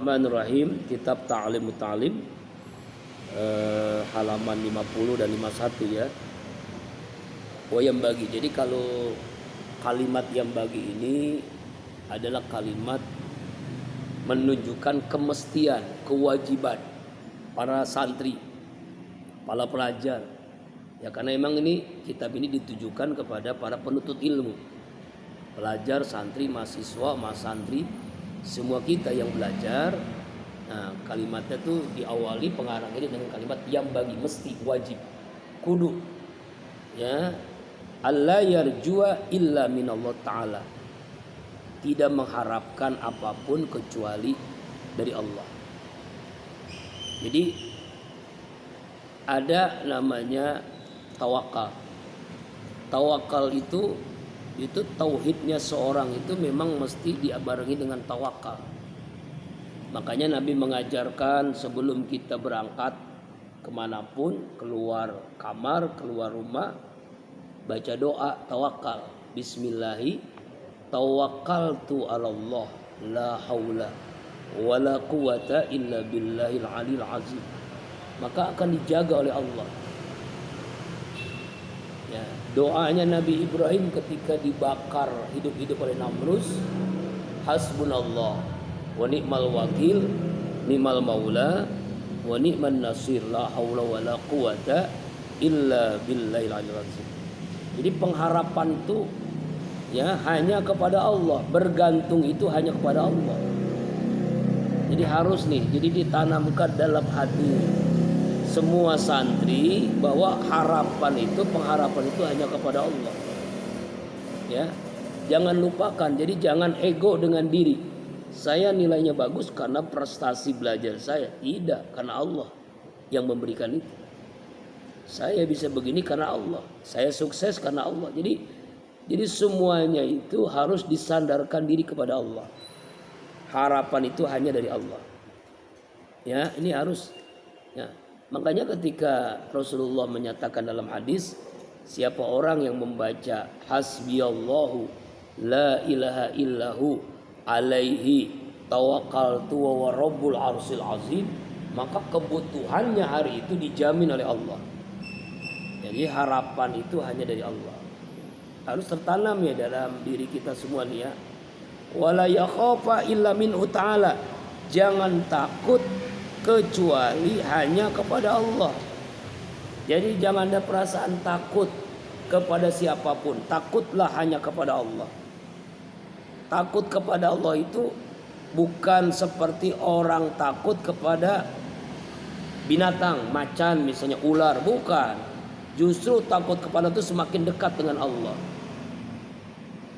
Bismillahirrahmanirrahim. Kitab Ta'lim Muta'alim, halaman 50 dan 51 ya. Yang bagi. Jadi kalau kalimat yang bagi ini adalah kalimat menunjukkan kemestian, kewajiban para santri, para pelajar. Ya, karena memang ini kitab ini ditujukan kepada para penuntut ilmu, pelajar, santri, mahasiswa, santri, semua kita yang belajar. Nah, kalimatnya tuh diawali pengarang ini dengan kalimat yang bagi, mesti, wajib, kudu. Ya, alla yarjua illa minallah ta'ala. Tidak mengharapkan apapun kecuali dari Allah. Jadi ada namanya tawakal. Tawakal itu tauhidnya seorang itu memang mesti dibarengi dengan tawakal. Makanya Nabi mengajarkan sebelum kita berangkat kemanapun, keluar kamar, keluar rumah, baca doa tawakal. Bismillahi tawakkaltu 'alallah la haula wala quwata illa billahil aliyil azim. Maka akan dijaga oleh Allah. Ya, doanya Nabi Ibrahim ketika dibakar hidup-hidup oleh Namrus, hasbunallah wa ni'mal wakil, ni'mal maula wa ni'man nasir, la haula wala quwata illa billahil aliyil azim. Jadi pengharapan itu ya hanya kepada Allah, bergantung itu hanya kepada Allah. Jadi harus jadi ditanamkan dalam hati semua santri bahwa pengharapan itu hanya kepada Allah. Ya, jangan lupakan. Jadi jangan ego dengan diri. Saya nilainya bagus karena prestasi belajar saya, tidak, karena Allah yang memberikan itu. Saya bisa begini karena Allah. Saya sukses karena Allah. Jadi semuanya itu harus disandarkan diri kepada Allah. Harapan itu hanya dari Allah. Ya, ini harus. Ya. Makanya ketika Rasulullah menyatakan dalam hadis, siapa orang yang membaca hasbiyallahu la ilaha illahu alaihi tawakkaltu wa rabbul arsyil azim, maka kebutuhannya hari itu dijamin oleh Allah. Jadi harapan itu hanya dari Allah. Harus tertanam ya dalam diri kita semua nih ya. Wala yakhafa illa minhu ta'ala. Jangan takut kecuali hanya kepada Allah. Jadi jangan ada perasaan takut kepada siapapun. Takutlah hanya kepada Allah. Takut kepada Allah itu bukan seperti orang takut kepada binatang, macan misalnya, ular, bukan. Justru takut kepada itu semakin dekat dengan Allah.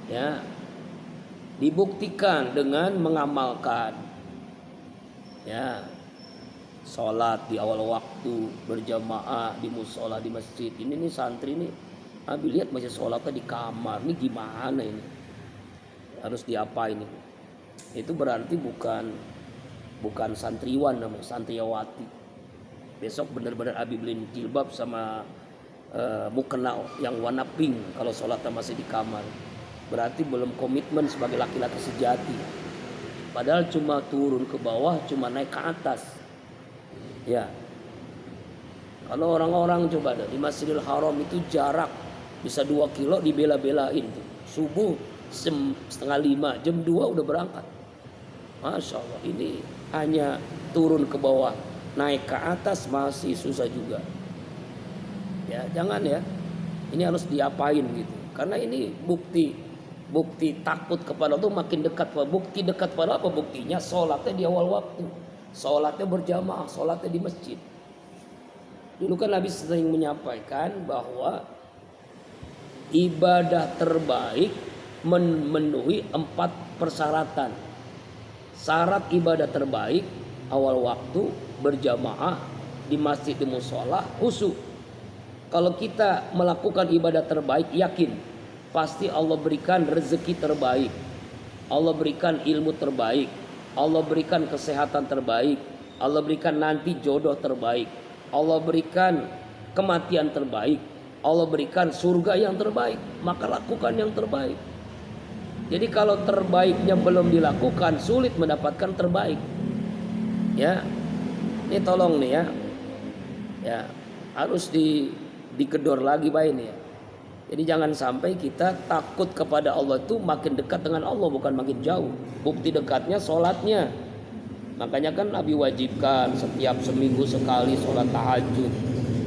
Ya, dibuktikan dengan mengamalkan. Ya, sholat di awal waktu, berjamaah di musola, di masjid. Ini nih santri nih, Abi lihat masih sholatnya di kamar. Ini gimana ini? Harus diapain ini? Itu berarti bukan santriwan namanya, santriwati. Besok benar-benar Abi beliin jilbab sama mukena yang warna pink kalau sholatnya masih di kamar. Berarti belum komitmen sebagai laki-laki sejati. Padahal cuma turun ke bawah, cuma naik ke atas. Ya, kalau orang-orang coba di Masjidil Haram itu jarak bisa 2 kilo dibela-belain tuh. Subuh 4:30, jam 2 udah berangkat. Masya Allah, ini hanya turun ke bawah, naik ke atas masih susah juga. Ya, jangan ya. Ini harus diapain gitu. Karena ini bukti takut kepada Allah itu makin dekat. Bukti dekat pada apa? Buktinya sholatnya di awal waktu. Sholatnya berjamaah, sholatnya di masjid. Dulu kan Nabi sering menyampaikan bahwa ibadah terbaik memenuhi 4 persyaratan. Syarat ibadah terbaik awal waktu, berjamaah, di masjid, di mushola, khusyuk. Kalau kita melakukan ibadah terbaik, yakin pasti Allah berikan rezeki terbaik, Allah berikan ilmu terbaik, Allah berikan kesehatan terbaik, Allah berikan nanti jodoh terbaik, Allah berikan kematian terbaik, Allah berikan surga yang terbaik. Maka lakukan yang terbaik. Jadi kalau terbaiknya belum dilakukan, sulit mendapatkan terbaik. Ya, ini tolong nih ya. Ya, harus digedor lagi Pak ini ya. Jadi jangan sampai kita takut kepada Allah itu makin dekat dengan Allah, bukan makin jauh. Bukti dekatnya sholatnya. Makanya kan Nabi wajibkan setiap seminggu sekali sholat tahajud.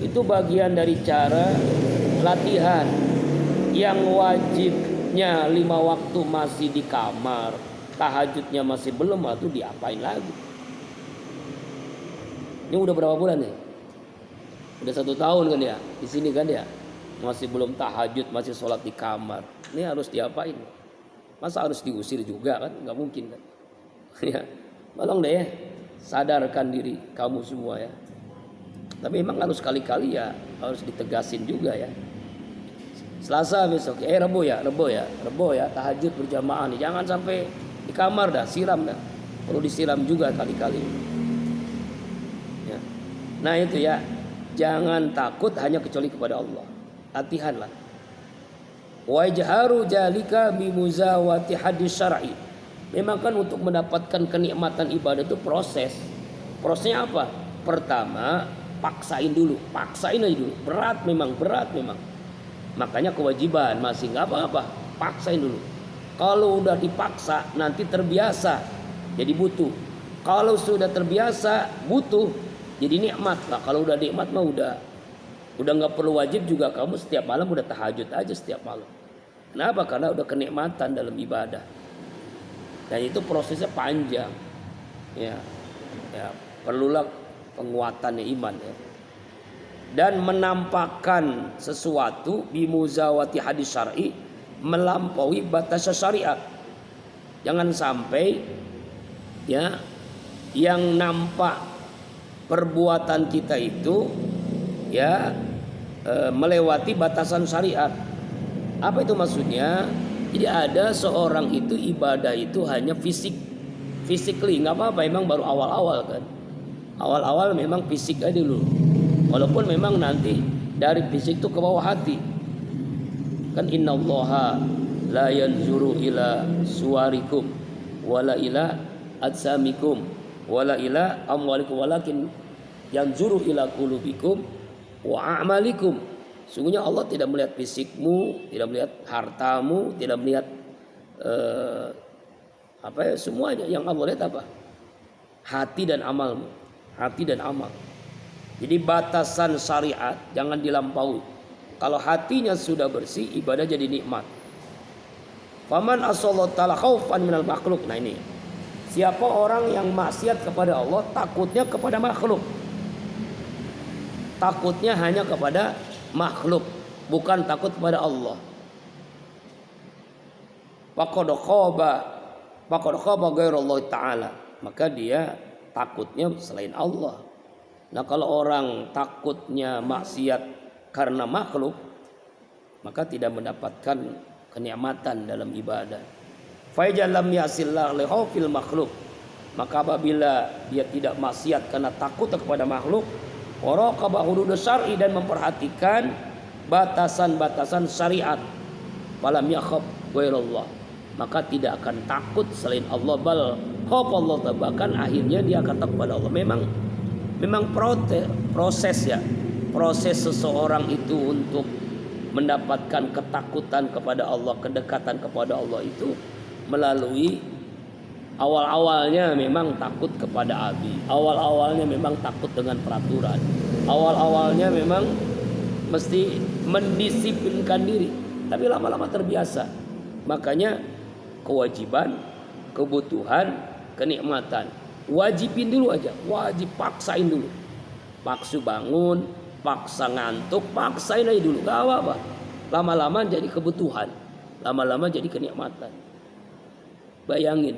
Itu bagian dari cara latihan. Yang wajibnya 5 waktu masih di kamar, tahajudnya masih belum, itu diapain lagi? Ini udah berapa bulan nih? Udah 1 tahun kan ya di sini kan ya, masih belum tahajud, masih sholat di kamar. Ini harus diapain? Masa harus diusir juga kan? Nggak mungkin kan? Ya, tolong deh ya, sadarkan diri kamu semua ya. Tapi memang harus kali-kali ya, harus ditegasin juga ya. Selasa besok, Rebo ya, tahajud berjamaah nih. Jangan sampai di kamar dah, siram dah. Perlu disiram juga kali-kali. Ya. Nah itu ya, jangan takut hanya kecuali kepada Allah. Latihanlah. Wa ijharu jalika bi muzawati hadis syar'i. Memang kan untuk mendapatkan kenikmatan ibadah itu proses. Prosesnya apa? Pertama, paksain aja dulu. Berat memang. Makanya kewajiban masih nggak apa-apa, paksain dulu. Kalau udah dipaksa nanti terbiasa, jadi butuh. Kalau sudah terbiasa butuh, jadi nikmat. Nah kalau udah nikmat mah udah nggak perlu wajib juga, kamu setiap malam udah tahajud aja setiap malam. Kenapa? Karena udah kenikmatan dalam ibadah. Dan itu prosesnya panjang. Ya perlulah penguatannya iman ya. Dan menampakkan sesuatu bimuzawati hadis syar'i, melampaui batas syariat. Jangan sampai ya yang nampak perbuatan kita itu ya melewati batasan syariat. Apa itu maksudnya? Jadi ada seorang itu ibadah itu hanya physically, nggak apa-apa, emang baru awal-awal kan. Awal-awal memang fisik aja dulu. Walaupun memang nanti dari fisik itu ke bawah hati. Kan innallaha la yanzuru ila suwarikum wala ila ajsamikum wala ila amwalikum walakin yanzuru ila qulubikum wa a'malikum. Sungguhnya Allah tidak melihat fisikmu, tidak melihat hartamu, tidak melihat semuanya. Yang Allah lihat apa? Hati dan amalmu. Hati dan amal. Jadi batasan syariat jangan dilampaui. Kalau hatinya sudah bersih, ibadah jadi nikmat. Faman asallallahu ta'ala khaufan minal makhluk. Nah ini. Siapa orang yang maksiat kepada Allah, takutnya kepada makhluk. Takutnya hanya kepada makhluk, bukan takut kepada Allah. Faqad khaba ghairallahu ta'ala. Maka dia takutnya selain Allah. Nah kalau orang takutnya maksiat karena makhluk, maka tidak mendapatkan kenikmatan dalam ibadah. Fa lam yasillah li khaufil makhluk. Maka apabila dia tidak maksiat karena takut kepada makhluk, waraqaba hudud syar'i, dan memperhatikan batasan-batasan syariat, falam yakhaf ghairallah, maka tidak akan takut selain Allah, bal khaf Allah, bahkan akhirnya dia akan takut kepada Allah. Memang proses ya. Proses seseorang itu untuk mendapatkan ketakutan kepada Allah, kedekatan kepada Allah itu melalui awal-awalnya memang takut kepada Abi. Awal-awalnya memang takut dengan peraturan. Awal-awalnya memang mesti mendisiplinkan diri. Tapi lama-lama terbiasa. Makanya kewajiban, kebutuhan, kenikmatan, wajibin dulu aja, wajib paksain dulu. Paksa bangun, paksa ngantuk, paksain aja dulu, gak apa-apa. Lama-lama jadi kebutuhan, lama-lama jadi kenikmatan. Bayangin,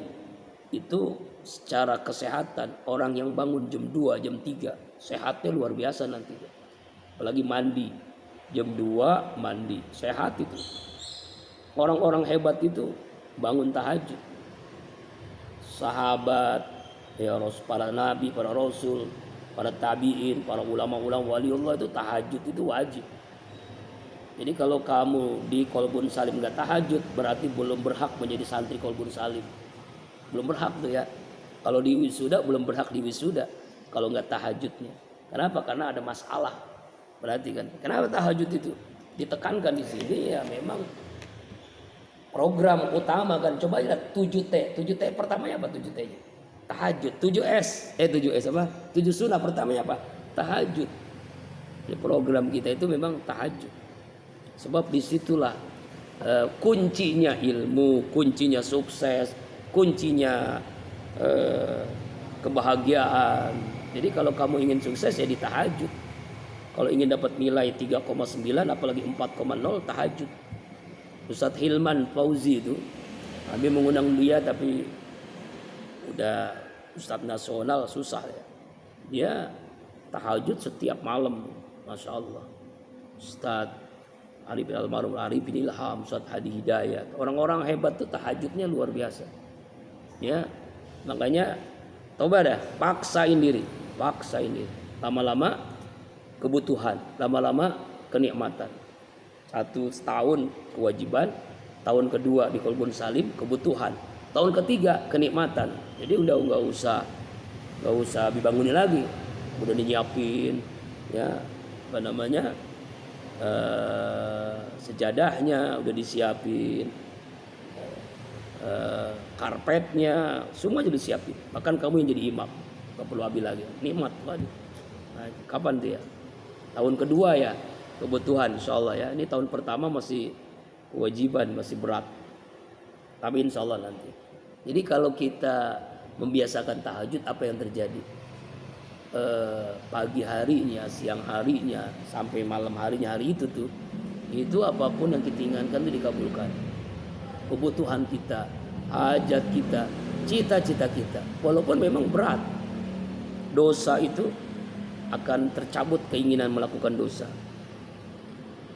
itu secara kesehatan, orang yang bangun jam 2, jam 3, sehatnya luar biasa nanti. Apalagi mandi, jam 2 mandi, sehat itu. Orang-orang hebat itu bangun tahajud. Sahabat, ya para nabi, para rasul, para tabiin, para ulama-ulama waliullah itu tahajud itu wajib. Jadi kalau kamu di Qalbun Salim gak tahajud, berarti belum berhak menjadi santri Qalbun Salim. Belum berhak tuh ya. Kalau di wisuda belum berhak di wisuda kalau nggak tahajudnya. Kenapa? Karena ada masalah. Berarti kan. Kenapa tahajud itu ditekankan di sini? Ya memang program utama kan. Coba lihat 7T. 7T pertamanya apa 7T-nya? Tahajud. 7S apa? 7 sunnah pertamanya apa? Tahajud. Jadi program kita itu memang tahajud. Sebab disitulah kuncinya ilmu, kuncinya sukses, kuncinya kebahagiaan. Jadi kalau kamu ingin sukses ya di tahajud. Kalau ingin dapat nilai 3,9 apalagi 4,0 tahajud. Ustadz Hilman Fauzi itu kami mengundang dia tapi udah Ustadz nasional susah ya. Dia tahajud setiap malam, Masya Allah. Ustadz Arif Almarhum Arif Ilham, Ustadz Hadi Hidayat. Orang-orang hebat tuh tahajudnya luar biasa. Ya, makanya coba dah paksain diri. Lama-lama kebutuhan, lama-lama kenikmatan. 1 tahun kewajiban, tahun kedua di Kolbun Salim kebutuhan, tahun ketiga kenikmatan. Jadi udah nggak usah dibangunin lagi, udah dinyiapin, ya apa namanya sejadahnya udah disiapin, karpetnya semua jadi disiapin. Bahkan kamu yang jadi imam, nggak perlu habis lagi, nikmat. Nah, kapan tuh ya? Tahun kedua ya kebutuhan, insyaallah ya. Ini tahun pertama masih kewajiban, masih berat. Tapi insyaallah nanti. Jadi kalau kita membiasakan tahajud, apa yang terjadi? Pagi harinya, siang harinya, sampai malam harinya, hari itu tuh, itu apapun yang kita inginkan itu dikabulkan. Kebutuhan kita, hajat kita, cita-cita kita, walaupun memang berat, dosa itu akan tercabut keinginan melakukan dosa.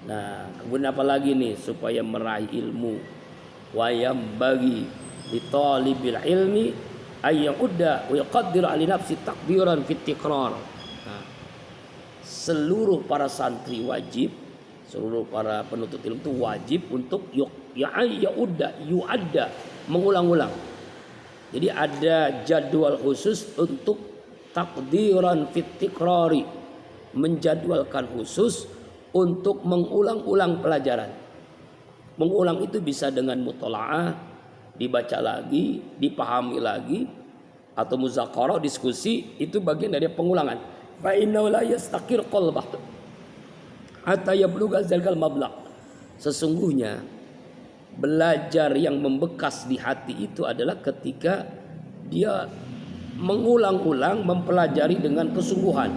Nah, kemudian apa lagi nih supaya meraih ilmu? Wayam bagi li talibil ilmi ayyuda wa yaqaddir ali nafsi takdiran fit tiqrar. Nah, seluruh para santri wajib, seluruh para penuntut ilmu itu wajib untuk yu'adda, mengulang-ulang. Jadi ada jadwal khusus untuk takdiran fit tiqrari, menjadwalkan khusus untuk mengulang-ulang pelajaran. Mengulang itu bisa dengan mutola'ah, dibaca lagi, dipahami lagi, atau muzakarah, diskusi, itu bagian dari pengulangan. Fa innahu la yastaqir qalbah hatta yablugha zalkal mablagh. Sesungguhnya belajar yang membekas di hati itu adalah ketika dia mengulang-ulang mempelajari dengan kesungguhan.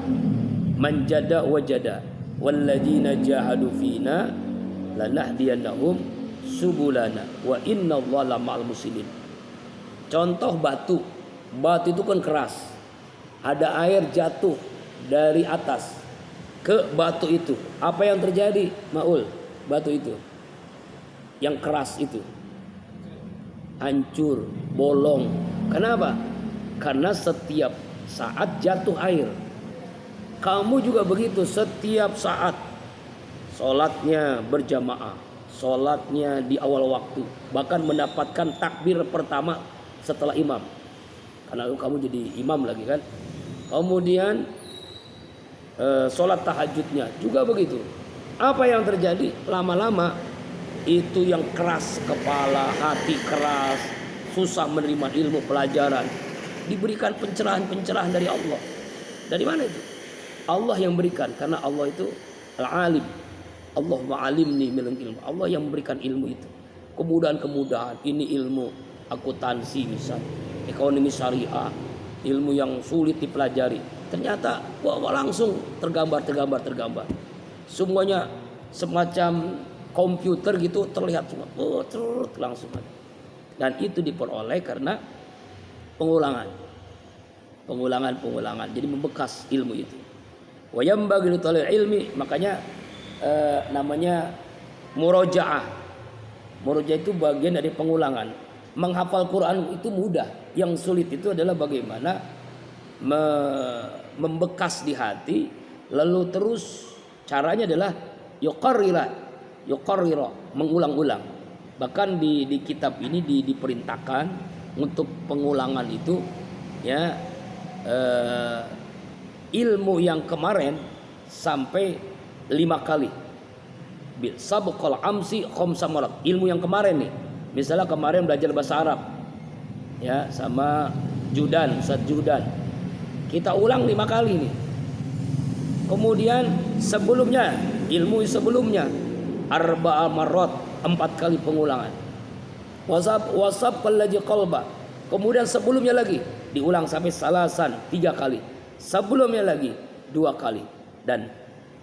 Manjada wajada walladzina jahadu fina lanahdiyannahum subulana wa innallaha ma'al muslimin. Contoh batu itu kan keras, ada air jatuh dari atas ke batu itu, apa yang terjadi Maul? Batu itu yang keras itu hancur, bolong. Kenapa? Karena setiap saat jatuh air. Kamu juga begitu, setiap saat sholatnya berjamaah, sholatnya di awal waktu, bahkan mendapatkan takbir pertama setelah imam, karena kamu jadi imam lagi kan. Kemudian sholat tahajudnya juga begitu. Apa yang terjadi? Lama-lama itu yang keras kepala, hati keras, susah menerima ilmu pelajaran, diberikan pencerahan-pencerahan dari Allah. Dari mana itu? Allah yang berikan, karena Allah itu al-alim. Allah ma'alimni min ilmu. Allah yang memberikan ilmu itu. Kemudahan-kemudahan. Ini ilmu akuntansi misal, ekonomi syariah, ilmu yang sulit dipelajari. Ternyata langsung tergambar. Semuanya semacam komputer gitu terlihat semua. Langsung ada. Dan itu diperoleh karena pengulangan. Jadi membekas ilmu itu. Wa yambaghi li talil ilmi, makanya namanya murojaah. Murojaah itu bagian dari pengulangan. Menghafal Quran itu mudah. Yang sulit itu adalah bagaimana membekas di hati, lalu terus caranya adalah yuqarrira, mengulang-ulang. Bahkan di kitab ini diperintahkan untuk pengulangan itu ya ilmu yang kemarin sampai 5 kali. Bil sabqal amsi khamsa marat. Ilmu yang kemarin nih. Misalnya kemarin belajar bahasa Arab. Ya, sama Judan, Ustaz Judan. Kita ulang 5 kali nih. Kemudian sebelumnya, ilmu sebelumnya arba'a marrat, 4 kali pengulangan. Wasab qallaji qalba. Kemudian sebelumnya lagi diulang sampai salasan 3 kali. Sebelumnya lagi 2 kali dan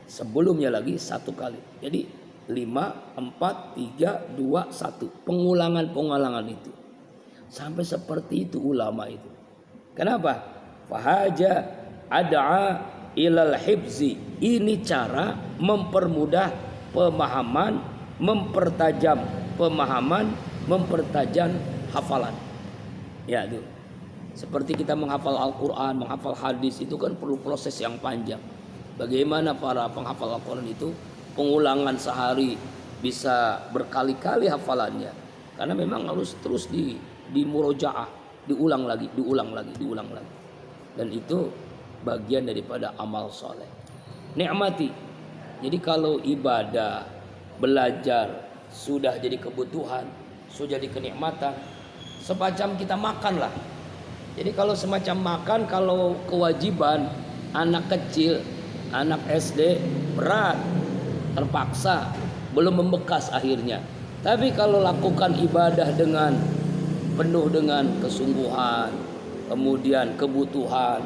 sebelumnya lagi 1 kali. Jadi 5, 4, 3, 2, 1. Pengulangan itu. Sampai seperti itu ulama itu. Kenapa? Fahaja ad'a ilal hibzi. Ini cara mempermudah pemahaman, mempertajam pemahaman, mempertajam hafalan. Ya itu. Seperti kita menghafal Al-Quran, menghafal hadis itu kan perlu proses yang panjang. Bagaimana para penghafal Al-Quran itu pengulangan sehari bisa berkali-kali hafalannya. Karena memang harus terus di murojaah, diulang lagi. Dan itu bagian daripada amal soleh. Nikmati. Jadi kalau ibadah, belajar sudah jadi kebutuhan, sudah jadi kenikmatan, semacam kita makan lah. Jadi kalau semacam makan, kalau kewajiban anak kecil, anak SD berat, terpaksa, belum membekas akhirnya. Tapi kalau lakukan ibadah dengan penuh dengan kesungguhan, kemudian kebutuhan,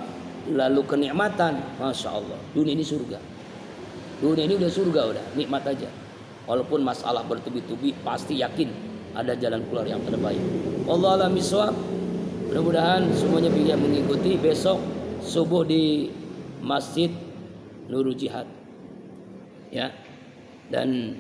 lalu kenikmatan, masya Allah, dunia ini surga. Dunia ini udah surga, udah nikmat aja. Walaupun masalah bertubi-tubi, pasti yakin ada jalan keluar yang terbaik. Wallahu a'lam bishawab. Mudah-mudahan semuanya bisa mengikuti besok subuh di Masjid Nurul Jihad. Ya. Dan